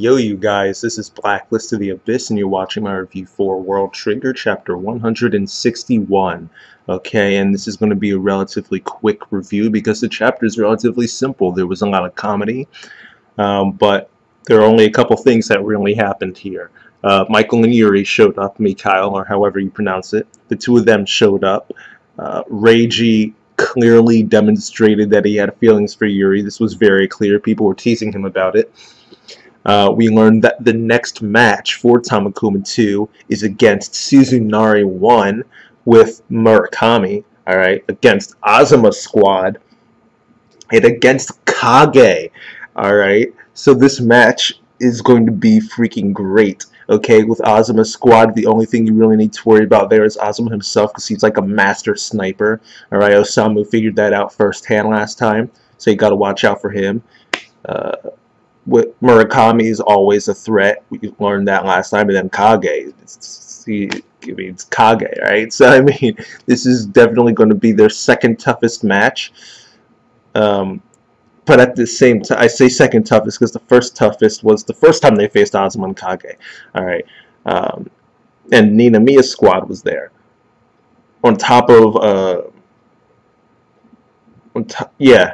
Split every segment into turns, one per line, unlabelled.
Yo, you guys, this is Blacklist of the Abyss, and you're watching my review for World Trigger, Chapter 161. Okay, and this is going to be a relatively quick review because the chapter is relatively simple. There was a lot of comedy, but there are only a couple things that really happened here. Michael and Yuri showed up, Mikhail, or however you pronounce it. The two of them showed up. Reiji clearly demonstrated that he had feelings for Yuri. This was very clear. People were teasing him about it. We learned that the next match for Tamakoma 2 is against Suzunari 1 with Murakami, alright, against Azuma Squad, and against Kage, alright. So this match is going to be freaking great, okay. With Azuma Squad, the only thing you really need to worry about there is Azuma himself, because he's like a master sniper, alright. Osamu figured that out firsthand last time, so you gotta watch out for him. With Murakami is always a threat. We learned that last time, and then Kage. It's Kage, right? So I mean, this is definitely going to be their second toughest match. But at the same time, I say second toughest because the first toughest was the first time they faced Azuma and Kage. All right, and Ninamiya's squad was there. On top of yeah.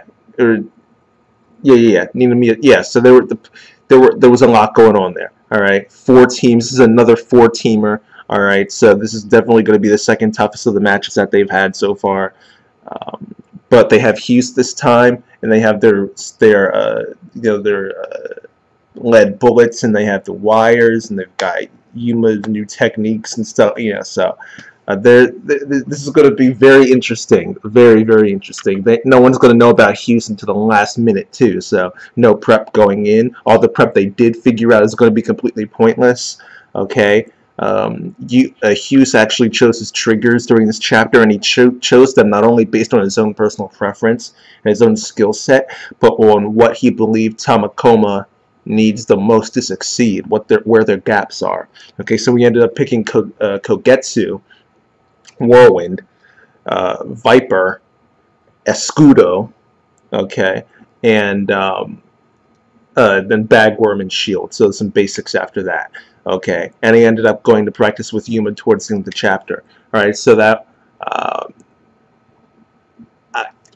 Ninamiya. Yeah, so there was a lot going on there. All right, 4 teams. This is another 4-teamer. All right, so this is definitely going to be the second toughest of the matches that they've had so far. But they have Hyuse this time, and they have their lead bullets, and they have the wires, and they've got Yuma's new techniques and stuff. So. This is going to be very interesting, very interesting. No one's going to know about Hyuse until the last minute too, so no prep going in. All the prep they did figure out is going to be completely pointless. Okay, Hyuse actually chose his triggers during this chapter, and he chose them not only based on his own personal preference and his own skill set, but on what he believed Tamakoma needs the most to succeed, where their gaps are. Okay, so we ended up picking Kogetsu, Whirlwind, Viper, Escudo, okay, and then Bagworm and Shield. So some basics after that, okay. And he ended up going to practice with Yuma towards the end of the chapter. All right, so that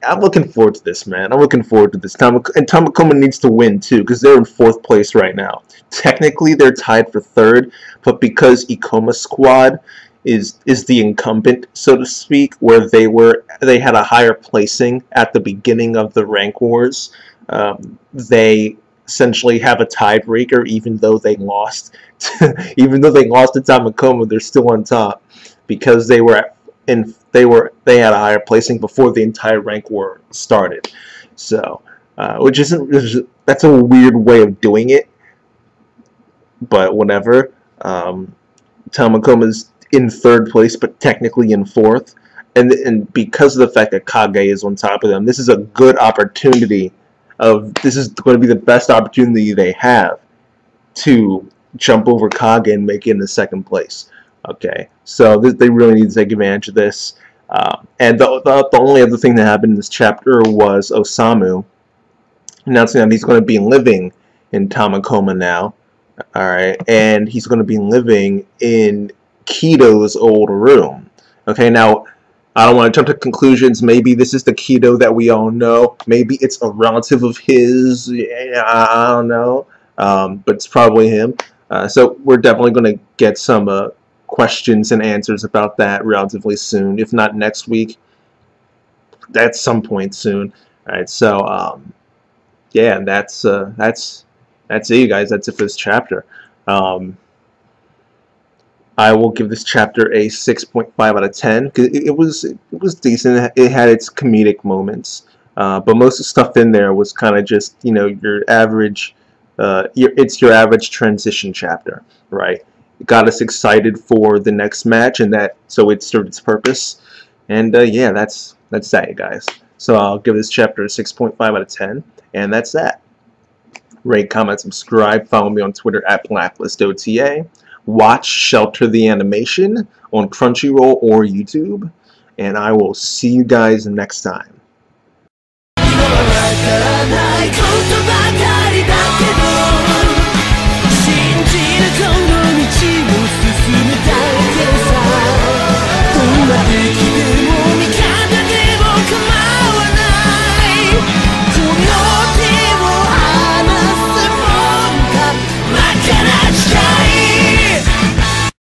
I'm looking forward to this, man. I'm looking forward to this. And Tamakoma needs to win too, because they're in 4th place right now. Technically, they're tied for 3rd, but because Ikoma Squad is the incumbent, so to speak, where they had a higher placing at the beginning of the rank wars, they essentially have a tiebreaker, even though they lost. Even though they lost to Tamakoma, they're still on top because they had a higher placing before the entire rank war started. So, that's a weird way of doing it, but whatever. Tamakoma's in 3rd place, but technically in 4th, and because of the fact that Kage is on top of them, this is a good opportunity. This is going to be the best opportunity they have to jump over Kage and make it in the 2nd place. Okay, so they really need to take advantage of this. And the only other thing that happened in this chapter was Osamu announcing that he's going to be living in Tamakoma now. All right, and he's going to be living in Kido's old room. Okay, now I don't want to jump to conclusions. Maybe this is the Kido that we all know. Maybe it's a relative of his. Yeah, I don't know, but it's probably him. So we're definitely going to get some questions and answers about that relatively soon. If not next week, at some point soon. All right, so yeah, that's it, you guys. That's it for this chapter. I will give this chapter a 6.5 out of 10 because it was decent. It had its comedic moments, but most of the stuff in there was kind of just your average. It's your average transition chapter, right? It got us excited for the next match, and so it served its purpose. And yeah, that's that, you guys. So I'll give this chapter a 6.5 out of 10, and that's that. Rate, comment, subscribe. Follow me on Twitter at BlacklistOTA. Watch Shelter the Animation on Crunchyroll or YouTube, and I will see you guys next time.